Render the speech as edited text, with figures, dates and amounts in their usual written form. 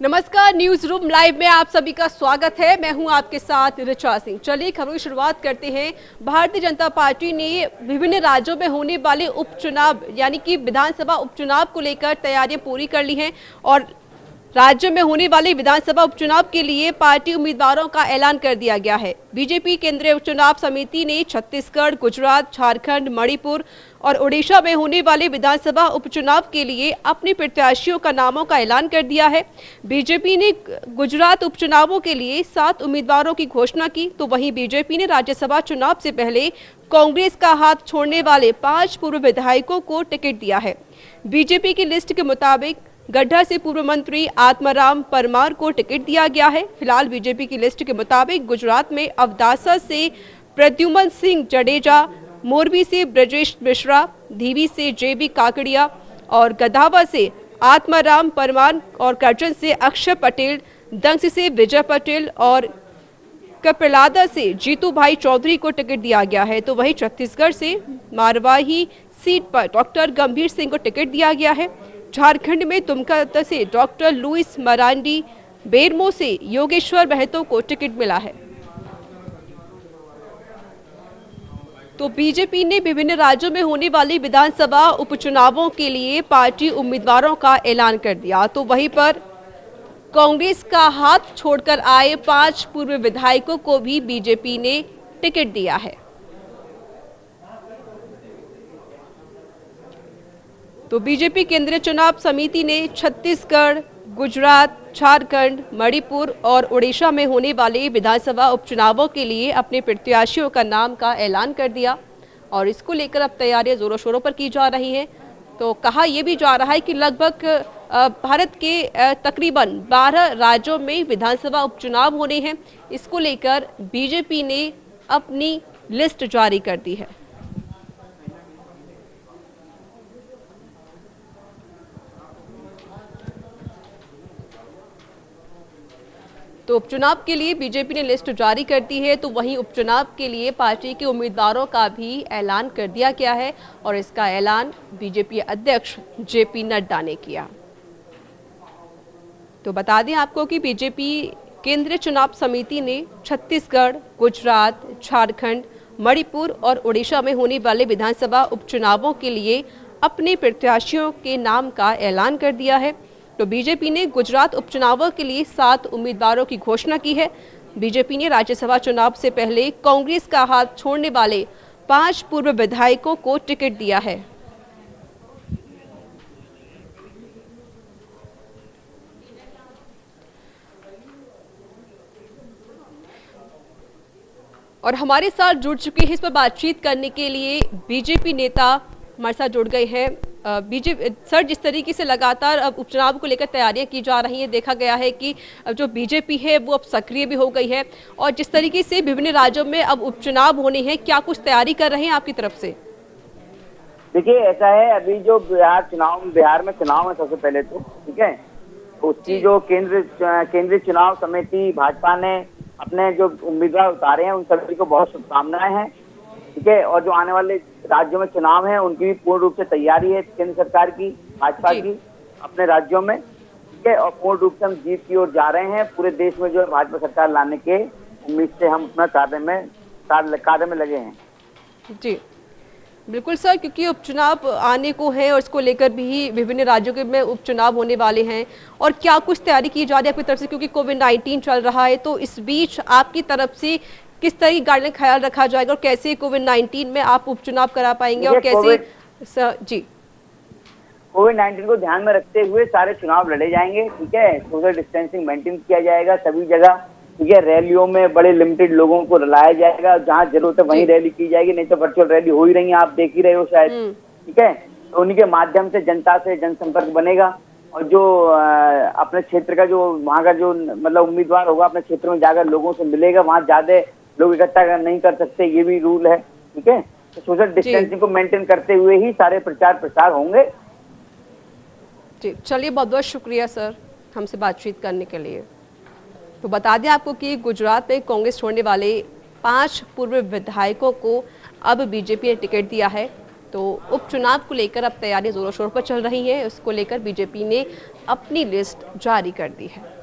नमस्कार, news room live में आप सभी का स्वागत है। मैं हूं आपके साथ ऋचा सिंह। चलिए खबरों की शुरुआत करते हैं। भारतीय जनता पार्टी ने विभिन्न राज्यों में होने वाले उपचुनाव यानी कि विधानसभा उपचुनाव को लेकर तैयारियां पूरी कर ली हैं और राज्य में होने वाले विधानसभा उपचुनाव के लिए पार्टी उम्मीदवारों का ऐलान कर दिया गया है। बीजेपी केंद्रीय चुनाव समिति ने छत्तीसगढ़, गुजरात, झारखंड, मणिपुर और ओडिशा में होने वाले विधानसभा उपचुनाव के लिए अपने प्रत्याशियों का नामों का ऐलान कर दिया है। बीजेपी ने गुजरात उपचुनावों के लिए 7 उम्मीदवारों की घोषणा की, तो वहीं बीजेपी ने राज्यसभा चुनाव से पहले कांग्रेस का हाथ छोड़ने वाले 5 पूर्व विधायकों को टिकट दिया है। बीजेपी की लिस्ट के मुताबिक गड्ढा से पूर्व मंत्री आत्माराम परमार को टिकट दिया गया है। फिलहाल बीजेपी की लिस्ट के मुताबिक गुजरात में अवदासा से प्रद्युमन सिंह जडेजा, मोरबी से ब्रजेश मिश्रा, धीवी से जेबी काकड़िया और गधावा से आत्माराम परमार और करजन से अक्षय पटेल, दंग से विजय पटेल और कपिलादा से जीतू भाई चौधरी को टिकट दिया गया है। तो वहीं छत्तीसगढ़ से मारवाही सीट पर डॉक्टर गंभीर सिंह को टिकट दिया गया है। झारखंड में दुमका से डॉक्टर लुइस मरांडी, बेरमो से योगेश्वर महतो को टिकट मिला है। तो बीजेपी ने विभिन्न राज्यों में होने वाली विधानसभा उपचुनावों के लिए पार्टी उम्मीदवारों का ऐलान कर दिया। तो वहीं पर कांग्रेस का हाथ छोड़कर आए 5 पूर्व विधायकों को भी बीजेपी ने टिकट दिया है। तो बीजेपी केंद्रीय चुनाव समिति ने छत्तीसगढ़, गुजरात, झारखंड, मणिपुर और ओडिशा में होने वाले विधानसभा उपचुनावों के लिए अपने प्रत्याशियों का नाम का ऐलान कर दिया और इसको लेकर अब तैयारियां जोरों शोरों पर की जा रही हैं। तो कहा यह भी जा रहा है कि लगभग भारत के तकरीबन 12 राज्यों में विधानसभा उपचुनाव होने हैं। इसको लेकर बीजेपी ने अपनी लिस्ट जारी कर दी है। तो उपचुनाव के लिए बीजेपी ने लिस्ट जारी कर दी है। तो वहीं उपचुनाव के लिए पार्टी के उम्मीदवारों का भी ऐलान कर दिया गया है और इसका ऐलान बीजेपी अध्यक्ष जेपी नड्डा ने किया। तो बता दें आपको कि बीजेपी केंद्रीय चुनाव समिति ने छत्तीसगढ़, गुजरात, झारखंड, मणिपुर और ओडिशा में होने वाले विधानसभा उपचुनावों के लिए अपने प्रत्याशियों के नाम का ऐलान कर दिया है। तो बीजेपी ने गुजरात उपचुनावों के लिए 7 उम्मीदवारों की घोषणा की है। बीजेपी ने राज्यसभा चुनाव से पहले कांग्रेस का हाथ छोड़ने वाले 5 पूर्व विधायकों को टिकट दिया है। और हमारे साथ जुड़ चुके हैं इस पर बातचीत करने के लिए बीजेपी नेता हमारे साथ जुड़ गए हैं। बीजेपी सर, जिस तरीके से लगातार अब उपचुनाव को लेकर तैयारियां की जा रही हैं, देखा गया है कि जो बीजेपी है वो अब सक्रिय भी हो गई है और जिस तरीके से विभिन्न राज्यों में अब उपचुनाव होने हैं, क्या कुछ तैयारी कर रहे हैं आपकी तरफ से? देखिए, ऐसा है, अभी जो बिहार में चुनाव है सबसे पहले तो, ठीक है, उसकी जो केंद्रीय चुनाव समिति भाजपा ने अपने जो उम्मीदवार उतारे हैं उन सभी को बहुत शुभकामनाएं हैं, ठीक है। और जो आने वाले राज्यों में चुनाव है उनकी भी पूर्ण रूप से तैयारी है केंद्र सरकार की, भाजपा की अपने राज्यों में, ठीक है। और पूर्ण रूप से हम जीत की ओर जा रहे हैं। पूरे देश में जो है भाजपा सरकार लाने के उम्मीद से हम अपना कार्य में लगे हैं। जी बिल्कुल सर, क्योंकि उपचुनाव आने को है और इसको लेकर भी विभिन्न राज्यों के में उपचुनाव होने वाले हैं और क्या कुछ तैयारी की जा रही है आपकी तरफ से, क्योंकि कोविड-19 चल रहा है, तो इस बीच आपकी तरफ से किस तरह की गाइडलाइन का ख्याल रखा जाएगा और कैसे कोविड-19 में आप उपचुनाव करा पाएंगे और कैसे जी कोविड-19 को ध्यान में रखते हुए सारे चुनाव लड़े जाएंगे, ठीक है। सोशल डिस्टेंसिंग मेंटेन किया जाएगा सभी जगह, ठीक है। रैलियों में बड़े लिमिटेड लोगों को लाया जाएगा, जहां जरूरत है वहीं रैली की जाएगी, नहीं तो वर्चुअल रैली हो ही रही है, आप देख ही रहे हो शायद, ठीक है। तो उन्हीं के माध्यम से जनता से जनसंपर्क बनेगा और जो अपने क्षेत्र का जो वहाँ का जो मतलब उम्मीदवार होगा अपने क्षेत्र में जाकर लोगों से मिलेगा, वहाँ ज्यादा लोग इकट्ठा नहीं कर सकते, ये भी रूल है, ठीक है। तो सोशल डिस्टेंसिंग को मेंटेन करते हुए ही सारे प्रचार प्रसार होंगे। जी चलिए, बहुत बहुत शुक्रिया सर हमसे बातचीत करने के लिए। तो बता दें आपको कि गुजरात में कांग्रेस छोड़ने वाले 5 पूर्व विधायकों को अब बीजेपी ने टिकट दिया है। तो उपचुनाव को लेकर अब तैयारियां जोरों शोरों पर चल रही हैं। इसको लेकर बीजेपी ने अपनी लिस्ट जारी कर दी है।